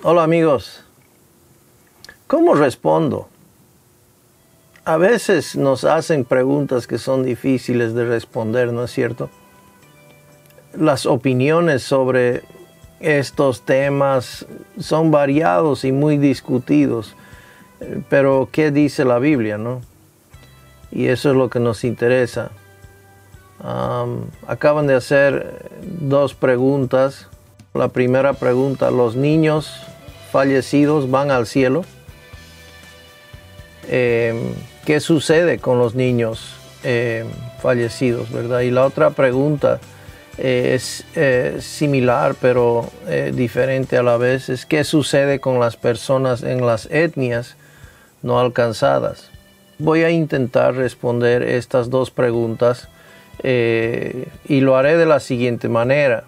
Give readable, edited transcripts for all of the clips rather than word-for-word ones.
Hola amigos, ¿cómo respondo? A veces nos hacen preguntas que son difíciles de responder, ¿no es cierto? Las opiniones sobre estos temas son variados y muy discutidos, pero ¿qué dice la Biblia, no? Y eso es lo que nos interesa. Acaban de hacer dos preguntas. La primera pregunta, ¿los niños fallecidos van al cielo? ¿Qué sucede con los niños fallecidos, verdad? Y la otra pregunta es similar pero diferente a la vez, es ¿qué sucede con las personas en las etnias no alcanzadas? Voy a intentar responder estas dos preguntas y lo haré de la siguiente manera.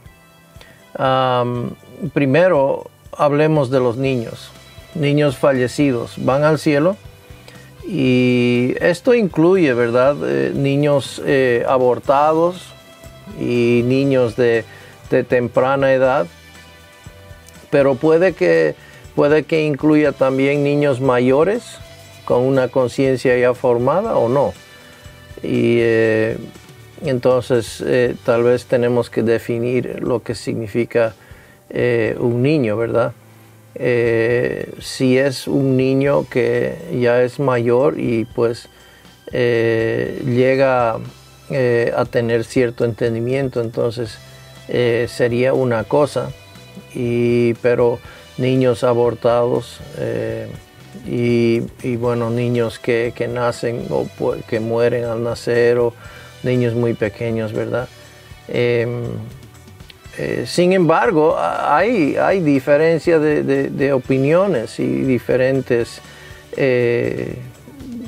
Primero, hablemos de los niños. Niños fallecidos, ¿van al cielo? Y esto incluye, ¿verdad? Niños abortados y niños de temprana edad. Pero puede que incluya también niños mayores con una conciencia ya formada o no. Y entonces tal vez tenemos que definir lo que significa un niño, ¿verdad? Si es un niño que ya es mayor y pues llega a tener cierto entendimiento, entonces sería una cosa, pero niños abortados y bueno, niños que nacen o que mueren al nacer o niños muy pequeños, ¿verdad? Sin embargo, hay diferencia de opiniones y diferentes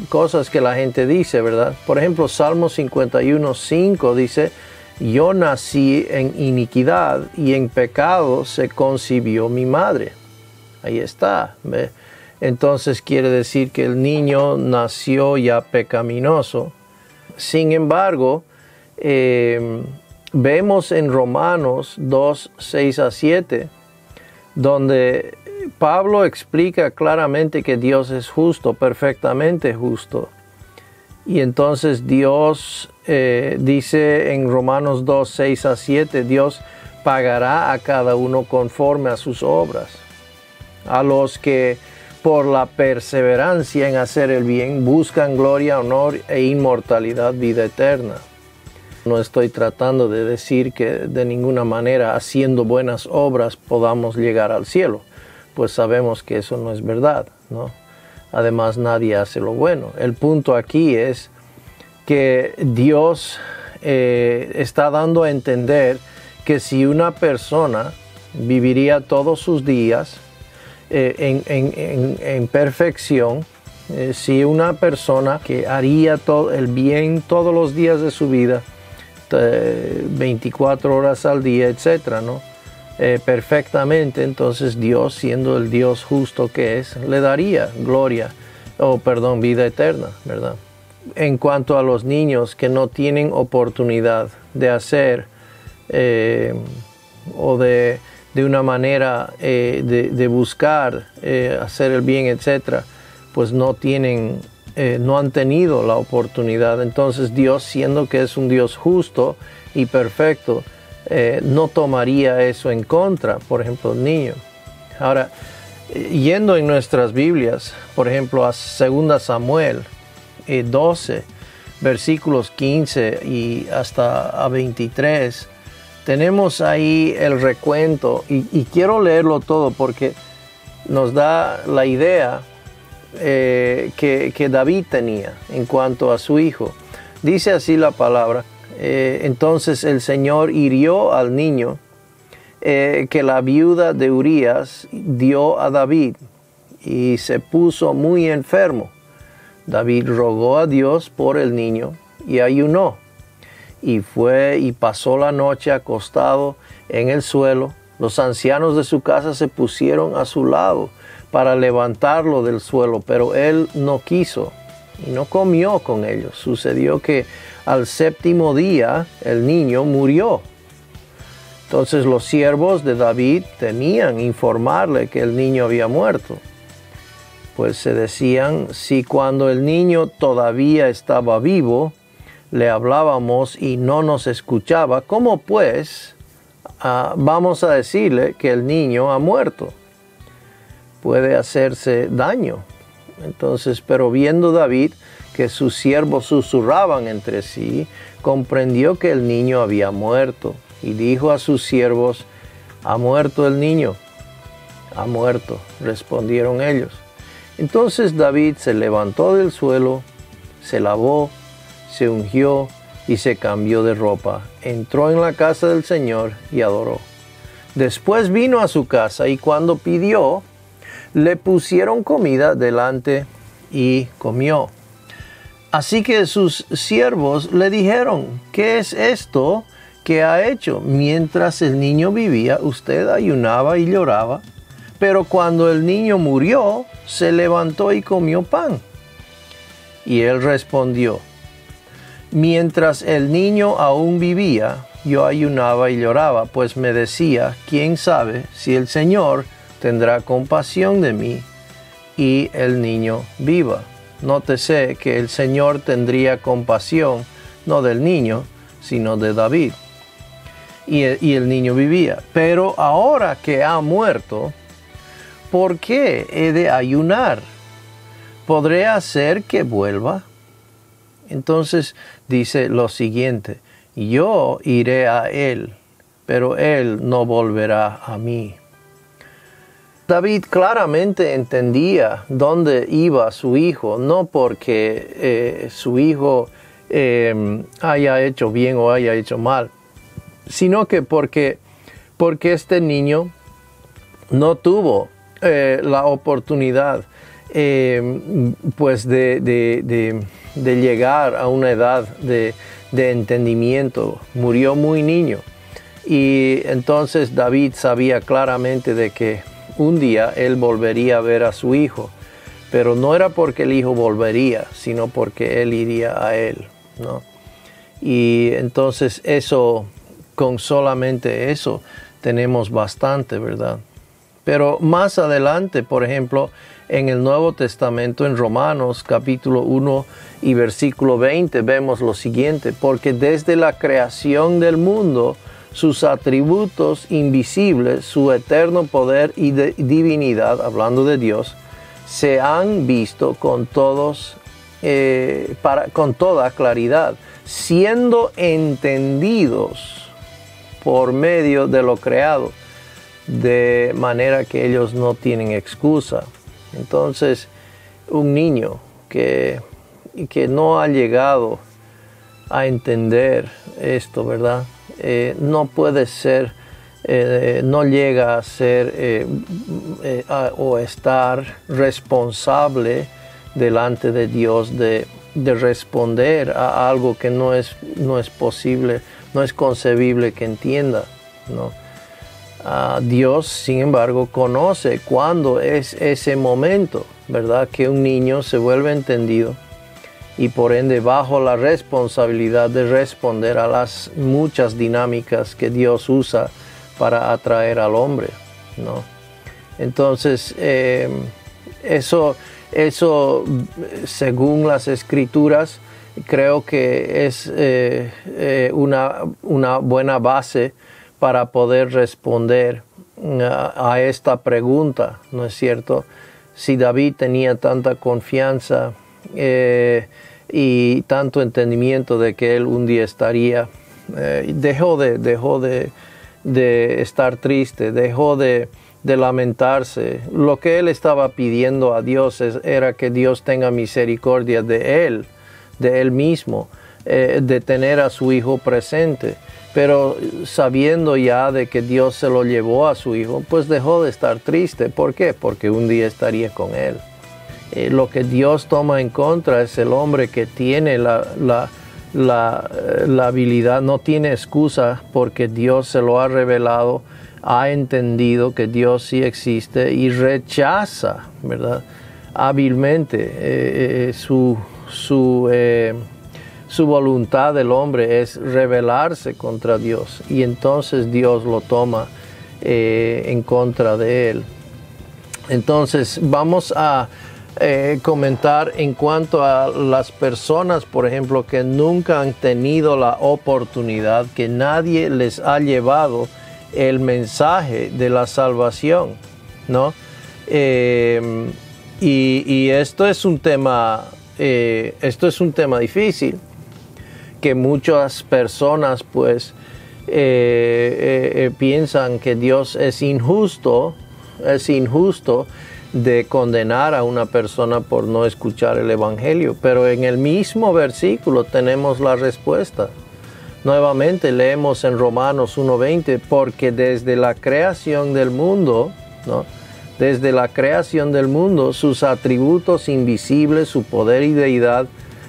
cosas que la gente dice, ¿verdad? Por ejemplo, Salmo 51:5 dice, yo nací en iniquidad y en pecado se concibió mi madre. Ahí está, ¿ve? Entonces quiere decir que el niño nació ya pecaminoso. Sin embargo, vemos en Romanos 2:6-7, donde Pablo explica claramente que Dios es justo, perfectamente justo. Y entonces Dios dice en Romanos 2:6-7, Dios pagará a cada uno conforme a sus obras. A los que por la perseverancia en hacer el bien buscan gloria, honor e inmortalidad, vida eterna. No estoy tratando de decir que de ninguna manera haciendo buenas obras podamos llegar al cielo, pues sabemos que eso no es verdad, ¿no? Además, nadie hace lo bueno. El punto aquí es que Dios está dando a entender que si una persona viviría todos sus días en perfección, si una persona que haría todo el bien todos los días de su vida, 24 horas al día, etcétera, ¿no? Perfectamente, entonces Dios, siendo el Dios justo que es, le daría vida eterna, ¿verdad? En cuanto a los niños que no tienen oportunidad de hacer o de una manera de buscar hacer el bien, etcétera, pues no han tenido la oportunidad. Entonces Dios, siendo que es un Dios justo y perfecto, no tomaría eso en contra, por ejemplo, el niño. Ahora, yendo en nuestras Biblias, por ejemplo, a 2 Samuel 12, versículos 15 y hasta a 23, tenemos ahí el recuento, y quiero leerlo todo porque nos da la idea que David tenía en cuanto a su hijo. Dice así la palabra, entonces el Señor hirió al niño que la viuda de Urías dio a David y se puso muy enfermo. David rogó a Dios por el niño y ayunó. Y fue y pasó la noche acostado en el suelo. Los ancianos de su casa se pusieron a su lado para levantarlo del suelo, pero él no quiso y no comió con ellos. Sucedió que al 7º día el niño murió. Entonces los siervos de David temían informarle que el niño había muerto. Pues se decían, si cuando el niño todavía estaba vivo, le hablábamos y no nos escuchaba, ¿cómo pues vamos a decirle que el niño ha muerto? Puede hacerse daño. Entonces, pero viendo David que sus siervos susurraban entre sí, comprendió que el niño había muerto y dijo a sus siervos, ¿ha muerto el niño? Ha muerto, respondieron ellos. Entonces David se levantó del suelo, se lavó, se ungió y se cambió de ropa. Entró en la casa del Señor y adoró. Después vino a su casa y cuando pidió, le pusieron comida delante y comió. Así que sus siervos le dijeron, ¿qué es esto que ha hecho? Mientras el niño vivía, usted ayunaba y lloraba, pero cuando el niño murió, se levantó y comió pan. Y él respondió, mientras el niño aún vivía, yo ayunaba y lloraba, pues me decía, ¿quién sabe si el Señor tendrá compasión de mí y el niño viva? Nótese que el Señor tendría compasión, no del niño, sino de David. Y el niño vivía. Pero ahora que ha muerto, ¿por qué he de ayunar? ¿Podré hacer que vuelva? Entonces dice lo siguiente, yo iré a él, pero él no volverá a mí. David claramente entendía dónde iba su hijo, no porque su hijo haya hecho bien o haya hecho mal, sino que porque este niño no tuvo la oportunidad pues de llegar a una edad de entendimiento. Murió muy niño y entonces David sabía claramente de que un día él volvería a ver a su hijo, pero no era porque el hijo volvería, sino porque él iría a él, ¿no? Y entonces eso, con solamente eso, tenemos bastante, ¿verdad? Pero más adelante, por ejemplo, en el Nuevo Testamento, en Romanos capítulo 1 y versículo 20, vemos lo siguiente, porque desde la creación del mundo, sus atributos invisibles, su eterno poder y divinidad, hablando de Dios, se han visto con toda claridad, siendo entendidos por medio de lo creado, de manera que ellos no tienen excusa. Entonces, un niño que no ha llegado a entender esto, ¿verdad? No puede ser, no llega a ser o estar responsable delante de Dios de responder a algo que no es posible, no es concebible que entienda, ¿no? Dios, sin embargo, conoce cuándo es ese momento, ¿verdad? Que un niño se vuelve entendido y por ende bajo la responsabilidad de responder a las muchas dinámicas que Dios usa para atraer al hombre, ¿no? Entonces, eso según las Escrituras, creo que es una buena base para poder responder a esta pregunta, ¿no es cierto? Si David tenía tanta confianza y tanto entendimiento de que él un día estaría, dejó de estar triste, dejó de lamentarse. Lo que él estaba pidiendo a Dios era que Dios tenga misericordia de él mismo, de tener a su hijo presente. Pero sabiendo ya de que Dios se lo llevó a su hijo, pues dejó de estar triste. ¿Por qué? Porque un día estaría con él. Lo que Dios toma en contra es el hombre que tiene la habilidad, no tiene excusa porque Dios se lo ha revelado, ha entendido que Dios sí existe y rechaza, ¿verdad? Hábilmente su voluntad del hombre es rebelarse contra Dios, y entonces Dios lo toma en contra de él. Entonces vamos a comentar en cuanto a las personas, por ejemplo, que nunca han tenido la oportunidad, que nadie les ha llevado el mensaje de la salvación, ¿no? Y esto es un tema difícil, que muchas personas pues piensan que Dios es injusto de condenar a una persona por no escuchar el Evangelio. Pero en el mismo versículo tenemos la respuesta. Nuevamente leemos en Romanos 1:20, porque desde la creación del mundo, ¿no? Desde la creación del mundo, sus atributos invisibles, su poder y deidad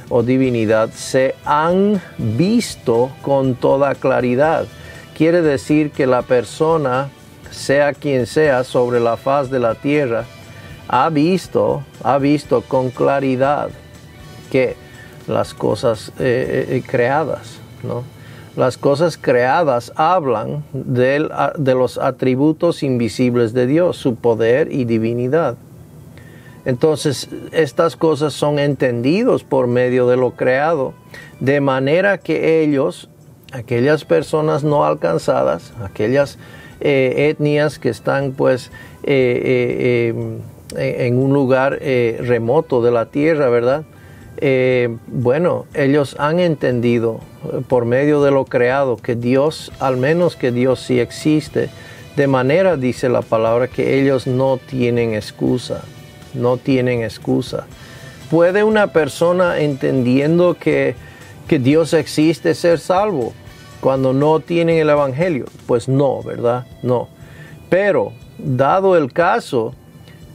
o divinidad se han visto con toda claridad. Quiere decir que la persona, sea quien sea, sobre la faz de la tierra, ha visto con claridad que las cosas creadas, ¿no? Las cosas creadas hablan de los atributos invisibles de Dios, su poder y divinidad. Entonces, estas cosas son entendidos por medio de lo creado, de manera que ellos, aquellas personas no alcanzadas, aquellas etnias que están pues en un lugar remoto de la tierra, ¿verdad? Ellos han entendido por medio de lo creado que Dios, al menos que Dios sí existe, de manera, dice la palabra, que ellos no tienen excusa. No tienen excusa. ¿Puede una persona, entendiendo que Dios existe, ser salvo cuando no tienen el Evangelio? Pues no, ¿verdad? No. Pero, dado el caso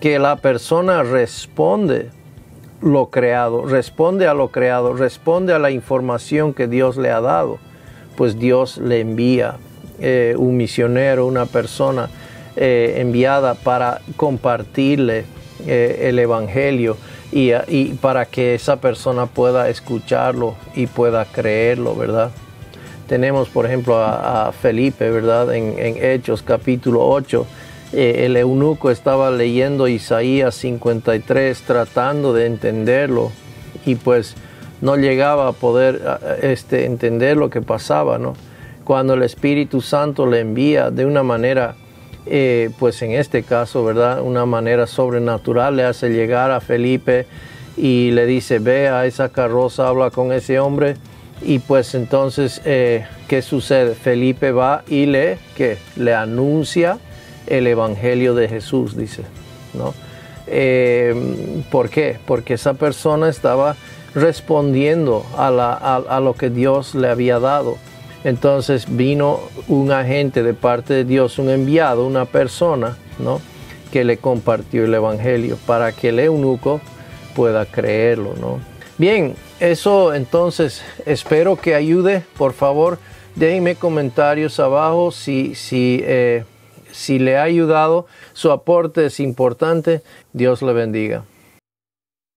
que la persona responde lo creado, responde a lo creado, responde a la información que Dios le ha dado, pues Dios le envía un misionero, una persona enviada para compartirle el Evangelio y para que esa persona pueda escucharlo y pueda creerlo, ¿verdad? Tenemos, por ejemplo, a Felipe, ¿verdad? En Hechos capítulo 8, el eunuco estaba leyendo Isaías 53, tratando de entenderlo, y pues no llegaba a poder entender lo que pasaba, ¿no? Cuando el Espíritu Santo le envía de una manera, pues en este caso, ¿verdad? Una manera sobrenatural, le hace llegar a Felipe y le dice: ve a esa carroza, habla con ese hombre. Y pues entonces, ¿qué sucede? Felipe va y le anuncia el Evangelio de Jesús, dice, ¿no? ¿Por qué? Porque esa persona estaba respondiendo a lo que Dios le había dado. Entonces vino un agente de parte de Dios, un enviado, una persona, ¿no?, que le compartió el Evangelio para que el eunuco pueda creerlo, ¿no? Bien, eso entonces espero que ayude. Por favor, déjenme comentarios abajo si le ha ayudado. Su aporte es importante. Dios le bendiga.